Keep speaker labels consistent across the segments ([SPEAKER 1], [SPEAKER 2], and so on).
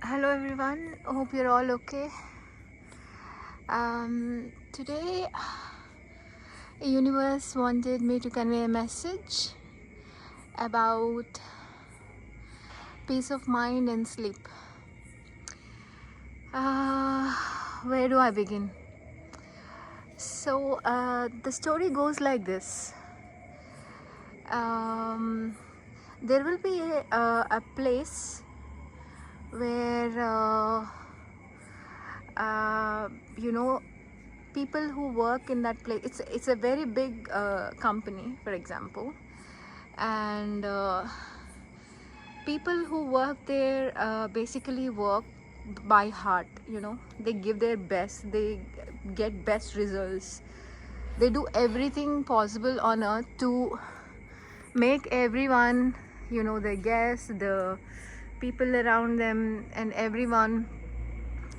[SPEAKER 1] Hello everyone, hope you're all okay. Today universe wanted me to convey a message about peace of mind and sleep. Where do I begin? So the story goes like this. There will be a place where you know, people who work in that place, it's a very big company, for example, and people who work there basically work by heart. They give their best, they get best results, they do everything possible on earth to make everyone, the guests, the people around them, and everyone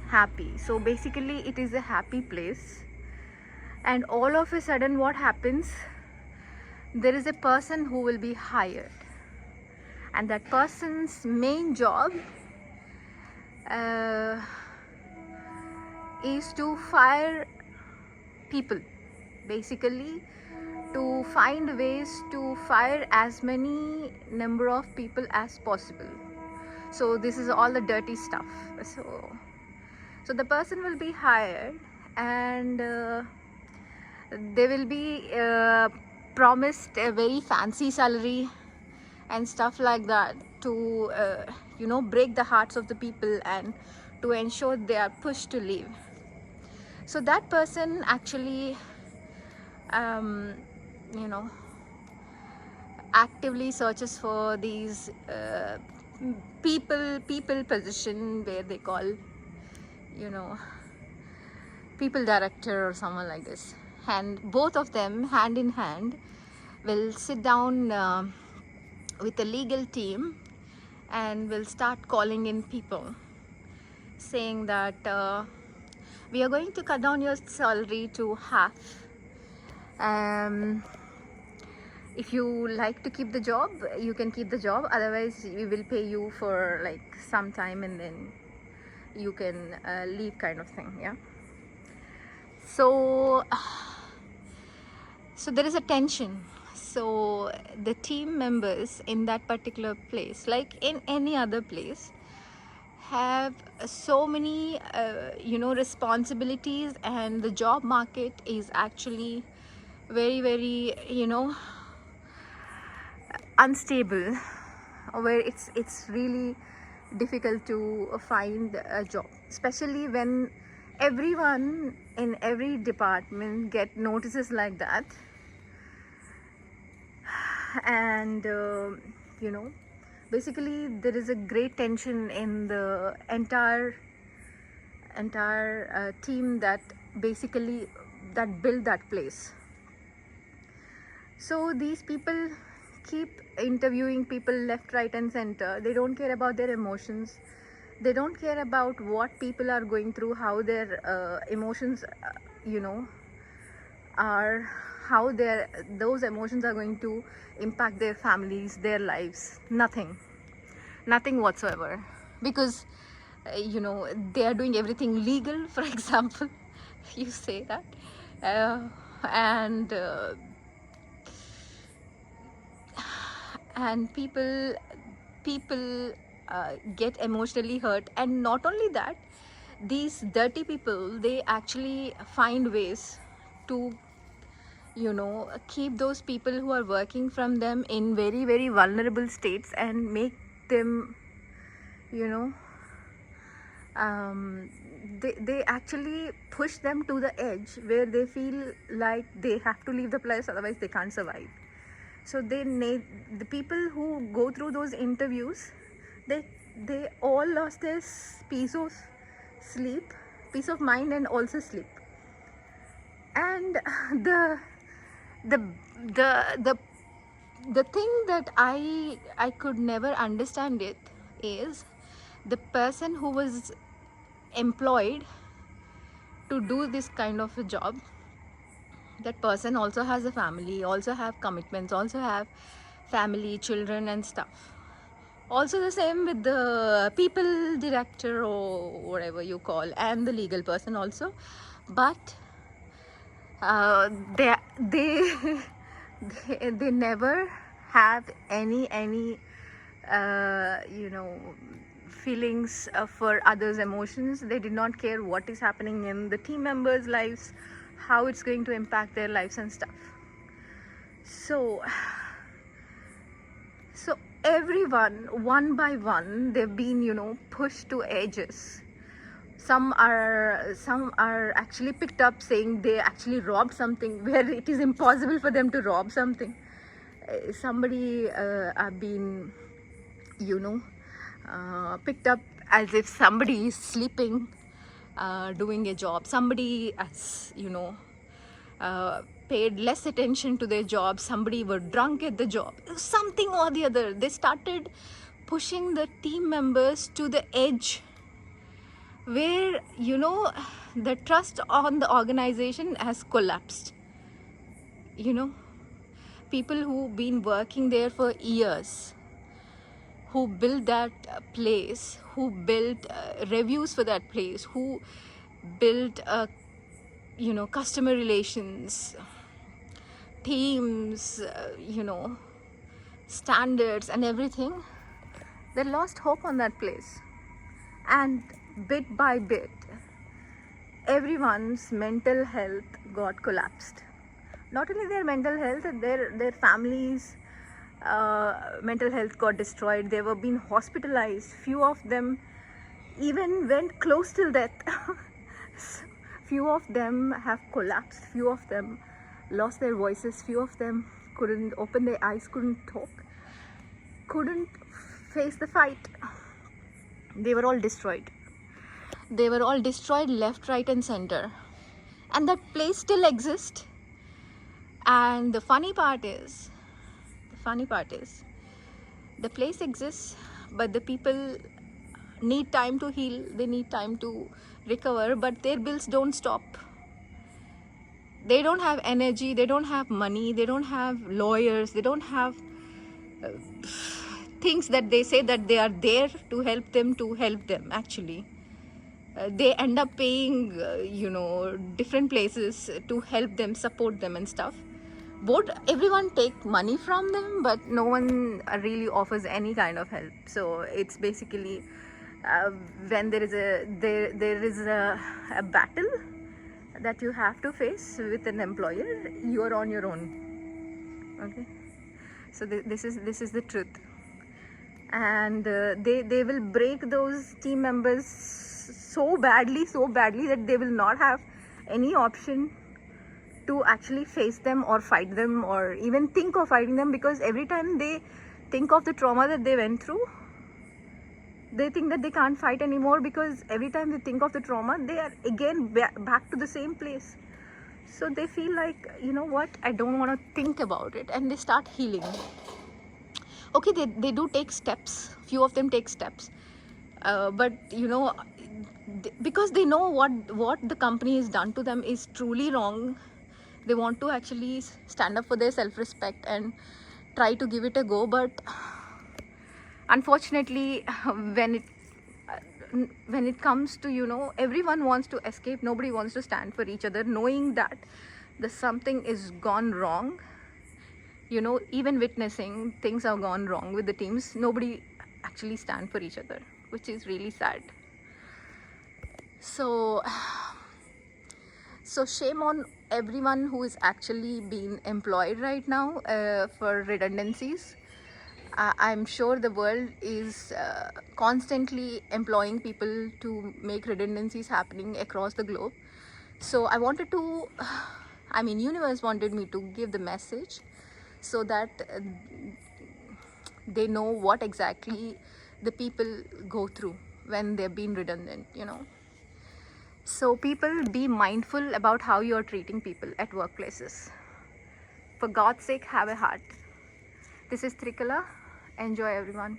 [SPEAKER 1] happy. So basically it is a happy place, and all of a sudden what happens, there is a person who will be hired, and that person's main job uh, is to fire people, basically to find ways to fire as many number of people as possible. So this is all the dirty stuff. So the person will be hired, and they will be promised a very fancy salary and stuff like that to break the hearts of the people and to ensure they are pushed to leave. So that person actually you know actively searches for these people position, where they call people director or someone like this, and both of them hand in hand will sit down with a legal team and will start calling in people, saying that we are going to cut down your salary to half. If you like to keep the job, you can keep the job, otherwise we will pay you for like some time and then you can leave, kind of thing. Yeah. So there is a tension. So the team members in that particular place, like in any other place, have so many responsibilities, and the job market is actually very, very unstable, where it's really difficult to find a job, especially when everyone in every department get notices like that. And basically there is a great tension in the entire team that basically that build that place. So these people keep interviewing people left, right and center. They don't care about their emotions, they don't care about what people are going through, how their emotions are, how those emotions are going to impact their families, their lives. Nothing whatsoever, because they are doing everything legal, for example. You say that, and people get emotionally hurt. And not only that, these dirty people, they actually find ways to keep those people who are working from them in very, very vulnerable states and make them they actually push them to the edge where they feel like they have to leave the place, otherwise they can't survive. So the people who go through those interviews, they all lost their peace of mind, and also sleep. And the the the thing that I could never understand it is, the person who was employed to do this kind of a job, that person also has a family, also have commitments, also have family, children and stuff. Also the same with the people director or whatever you call, and the legal person also. But they they never have any feelings for others' emotions. They did not care what is happening in the team members' lives, how it's going to impact their lives and stuff. So everyone, one by one, they've been pushed to edges. Some are actually picked up saying they actually robbed something where it is impossible for them to rob something. Somebody have been picked up as if somebody is sleeping, doing a job. Somebody has paid less attention to their job. Somebody were drunk at the job, something or the other. They started pushing the team members to the edge where the trust on the organization has collapsed. People who've been working there for years, who built that place, who built reviews for that place, who built customer relations, teams, standards and everything, they lost hope on that place. And bit by bit, everyone's mental health got collapsed. Not only their mental health, their families' mental health got destroyed. They were being hospitalized. Few of them even went close till death. Few of them have collapsed. Few of them lost their voices. Few of them couldn't open their eyes, couldn't talk, couldn't face the fight. They were all destroyed. They were all destroyed left, right and center. And that place still exists. And the funny part is, the place exists, but the people need time to heal. They need time to recover, but their bills don't stop. They don't have energy, they don't have money, they don't have lawyers, they don't have things that they say that they are there to help them actually. They end up paying different places to help them, support them and stuff. Everyone take money from them, but no one really offers any kind of help. So it's basically when there is a battle that you have to face with an employer, you are on your own. Okay, so this is the truth. And they will break those team members so badly that they will not have any option to actually face them or fight them or even think of fighting them, because every time they think of the trauma that they went through, they think that they can't fight anymore, because every time they think of the trauma, they are again back to the same place. So they feel like, you know what, I don't want to think about it, and they start healing. Okay, they do take steps. Few of them take steps, but because they know what the company has done to them is truly wrong. They want to actually stand up for their self-respect and try to give it a go, but unfortunately when it comes to everyone wants to escape. Nobody wants to stand for each other, knowing that something is gone wrong. Even witnessing things have gone wrong with the teams, nobody actually stand for each other, which is really sad. So shame on everyone who is actually being employed right now for redundancies. I'm sure the world is constantly employing people to make redundancies happening across the globe. So I wanted to, universe wanted me to give the message so that they know what exactly the people go through when they're being redundant, So people, be mindful about how you're treating people at workplaces. For God's sake, have a heart. This is Trikala. Enjoy, everyone.